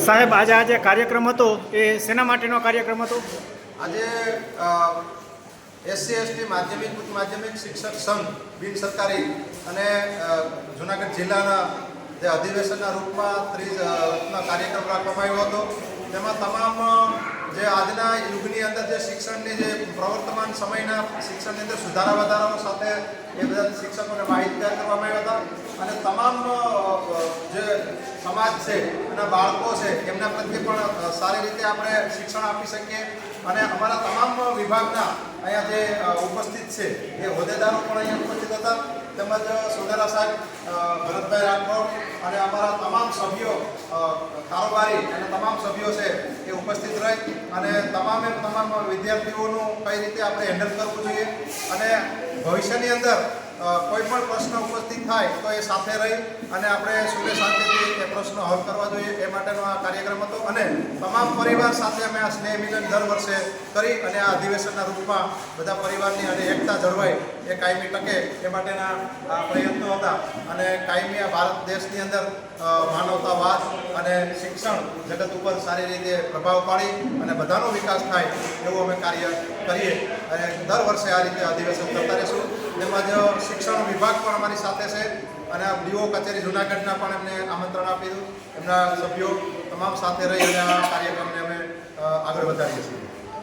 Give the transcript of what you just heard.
સાહેબ, આજે કાર્યક્રમ હતો એ શેના માટેનો કાર્યક્રમ હતો? આજે SC ST માધ્યમિક ઉચ્ચ માધ્યમિક શિક્ષક સંઘ બિન સરકારી અને જૂનાગઢ જિલ્લાના જે અધિવેશનના રૂપમાં 30 કાર્યક્રમ રાખવામાં આવ્યો હતો. તેમાં તમામ જે આજના યુગની અંદર જે શિક્ષણની જે પ્રવર્તમાન સમયના શિક્ષણની અંદર સુધારા વધારાઓ સાથે એ બધા શિક્ષકોને માહિતગાર કરવામાં આવ્યા હતા અને તમામ જે સમાજ છે અને બાળકો છે એમના પ્રત્યે પણ સારી રીતે આપણે શિક્ષણ આપી શકીએ અને અમારા તમામ વિભાગના અહીંયા જે ઉપસ્થિત છે એ હોદ્દેદારો પણ અહીંયા ઉપસ્થિત હતા, તેમજ સોનેરા સાહેબ, ભરતભાઈ રાઠોડ અને અમારા તમામ સભ્યો, કારોબારી અને તમામ સભ્યો છે એ ઉપસ્થિત રહી અને તમામ વિદ્યાર્થીઓનું કઈ રીતે આપણે હેન્ડલ કરવું જોઈએ અને ભવિષ્યની અંદર કોઈ પણ પ્રશ્ન ઉપસ્થિત થાય તો એ સાથે રહી અને આપણે સુલે શાંતિથી એ પ્રશ્નો હલ કરવા જોઈએ એ માટેનો આ કાર્યક્રમ હતો અને તમામ પરિવાર સાથે અમે આ સ્નેહ મિલન દર વર્ષે કરી અને આ અધિવેશનના રૂપમાં બધા પરિવારની અને એકતા જળવાય એ કાયમી ટકે એ માટેના પ્રયત્નો હતા અને કાયમી આ ભારત દેશની અંદર માનવતાવાદ અને શિક્ષણ જગત ઉપર સારી રીતે પ્રભાવ પાડી અને બધાનો વિકાસ થાય એવું અમે કાર્ય કરીએ અને દર વર્ષે આ રીતે અધિવેશન કરતા રહીશું. તેમજ શિક્ષણ વિભાગ પણ અમારી સાથે છે અને ડીઓ કચેરી જૂનાગઢના પણ એમને આમંત્રણ આપ્યું, એમના સભ્યો તમામ સાથે રહી અને આ કાર્યક્રમને અમે આગળ વધારીએ છીએ.